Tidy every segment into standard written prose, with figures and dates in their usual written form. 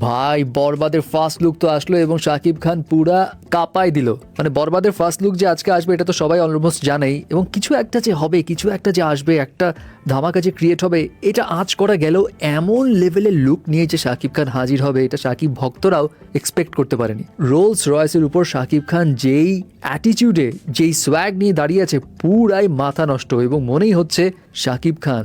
ভাই বরবাদের first look তো আসলো এবং শাকিব খান পুরা কাঁপাই দিল। মানে বরবাদের ফার্স্ট লুক যে আজকে আসবে এটা তো সবাই অলমোস্ট জানেই, এবং কিছু একটা যে হবে, কিছু একটা যে আসবে, একটা ধামাকা যে ক্রিয়েট হবে, এটা আঁচ করা গেল। এমন লেভেলের লুক নিয়ে যে শাকিব খান হাজির হবে এটা শাকিব ভক্তরাও এক্সপেক্ট করতে পারেনি। রোলস রয়েসের উপর শাকিব খান যেই অ্যাটিটিউডে, যেই সোয়াগ নিয়ে দাঁড়িয়ে আছে, পুরাই মাথা নষ্ট, এবং মনেই হচ্ছে শাকিব খান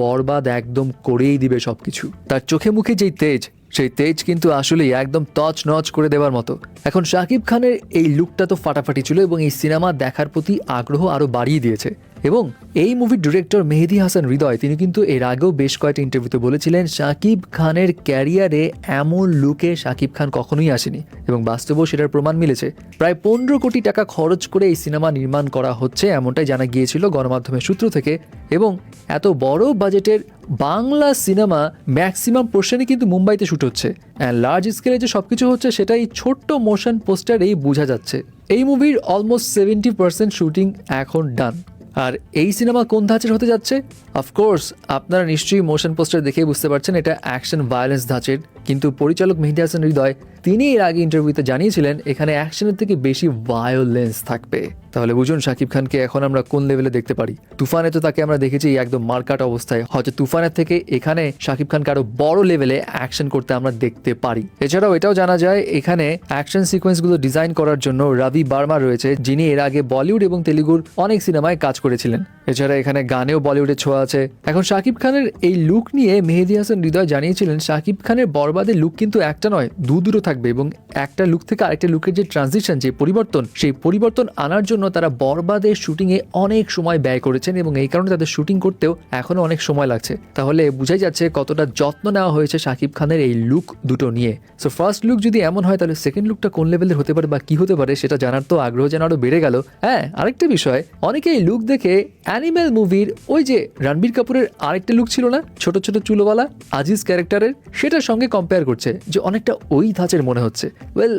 বরবাদ একদম করেই দিবে সবকিছু। তার চোখে মুখে যেই তেজ, সেই তেজ কিন্তু আসলেই একদম তছ নচ করে দেওয়ার মতো। এখন শাকিব খানের এই লুকটা তো ফাটাফাটি ছিল এবং এই সিনেমা দেখার প্রতি আগ্রহ আরও বাড়িয়ে দিয়েছে। এবং এই মুভির ডিরেক্টর মেহেদী হাসান হৃদয় তিনি কিন্তু এর আগেও বেশ কয়েকটা ইন্টারভিউতে বলেছিলেন শাকিব খানের ক্যারিয়ারে এমন লুকে শাকিব খান কখনোই আসেনি, এবং বাস্তবেও সেটার প্রমাণ মিলেছে। প্রায় 15 কোটি টাকা খরচ করে এই সিনেমা নির্মাণ করা হচ্ছে এমনটাই জানা গিয়েছিল গণমাধ্যমের সূত্র থেকে। এবং এত বড় বাজেটের বাংলা সিনেমা ম্যাক্সিমাম পোর্শনই কিন্তু মুম্বাইতে শ্যুট হচ্ছে, অ্যান্ড লার্জ স্কেলে যে সবকিছু হচ্ছে সেটা এই ছোট্ট মোশন পোস্টারেই বোঝা যাচ্ছে। এই মুভির অলমোস্ট 70% শুটিং এখন ডান। আর এই সিনেমা কোন ধাঁচের হতে যাচ্ছে? অফকোর্স আপনারা নিশ্চয়ই মোশন পোস্টার দেখেই বুঝতে পারছেন এটা অ্যাকশন ভায়োলেন্স ধাঁচের। কিন্তু পরিচালক মেহেদী হাসান হৃদয় তিনি এর আগে ইন্টারভিউতে জানিয়েছিলেন এখানে অ্যাকশনের থেকে বেশি ভায়োলেন্স থাকবে। তাহলে বুঝুন শাকিব খানকে এখন আমরা কোন লেভেলে দেখতে পারি। তুফানে তো তাকে আমরা দেখেছি একদম মার্কাট অবস্থায়, হয়তো তুফানের থেকে এখানে শাকিব খানকে আরো বড় লেভেলে অ্যাকশন করতে আমরা দেখতে পারি। এছাড়াও এটাও জানা যায় এখানে অ্যাকশন সিকোয়েন্সগুলো ডিজাইন করার জন্য রবি বার্মা রয়েছে, যিনি এর আগে বলিউড এবং তেলুগুর অনেক সিনেমায় কাজ করেছিলেন। এছাড়া এখানে গানেও বলিউডের ছোঁয়া আছে। এখন শাকিব খানের এই লুক নিয়ে মেহেদী হাসান হৃদয় জানিয়েছিলেন শাকিব খানের বরবাদের লুক কিন্তু একটা নয়, দুটো থাকবে, এবং একটা লুক থেকে আরেকটা লুকের যে ট্রানজিশন, যে পরিবর্তন, সেই পরিবর্তন আনার জন্য তারা বরবাদের শুটিংয়ে অনেক সময় ব্যয় করেছেন, এবং এই কারণে তাদের শুটিং করতেও এখনো অনেক সময় লাগছে। তাহলে বোঝাই যাচ্ছে কতটা যত্ন নেওয়া হয়েছে শাকিব খানের এই লুক দুটো নিয়ে। সো ফার্স্ট লুক যদি এমন হয় তাহলে সেকেন্ড লুকটা কোন লেভেলের হতে পারে বা কি হতে পারে সেটা জানার তো আগ্রহ যেন আরো বেড়ে গেল। হ্যাঁ, আরেকটা বিষয়, অনেকে এই লুক দেখে অ্যানিমেল মুভির ওই যে রণবীর কাপুরের আরেকটা লুক ছিল না, ছোট ছোট চুলওয়ালা আজিজ ক্যারেক্টারের, সেটার সঙ্গে কম্পেয়ার করছে যে অনেকটা ওই ধাঁচের মনে হচ্ছে। ওয়েল,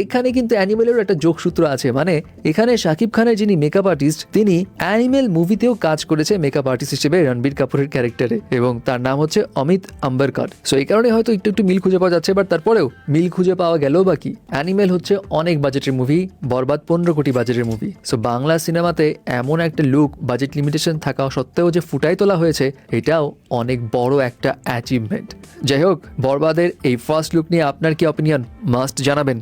এখানে কিন্তু অ্যানিমেলের একটা যোগসূত্র আছে। মানে এখানে শাকিব খানের যিনি মেকআপ আর্টিস্ট তিনি অ্যানিমেল মুভিতেও কাজ করেছে মেকআপ আর্টিস্ট হিসেবে রণবীর কাপুরের ক্যারেক্টারে, এবং তার নাম হচ্ছে অমিত আম্বরকর। সো এই কারণে হয়তো একটু একটু মিল খুঁজে পাওয়া যাচ্ছে, বাট তারপরেও মিল খুঁজে পাওয়া গেলেও বা কি, অ্যানিমেল হচ্ছে অনেক বাজেটের মুভি, বরবাদ 15 কোটি বাজেটের মুভি। সো বাংলা সিনেমাতে এমন একটা লুক বাজেট লিমিটেশন থাকা সত্ত্বেও যে ফুটাই তোলা হয়েছে এটাও অনেক বড় একটা অ্যাচিভমেন্ট। যাই হোক, বরবাদের এই ফার্স্ট লুক নিয়ে আপনার কি অপিনিয়ন মাস্ট জানাবেন।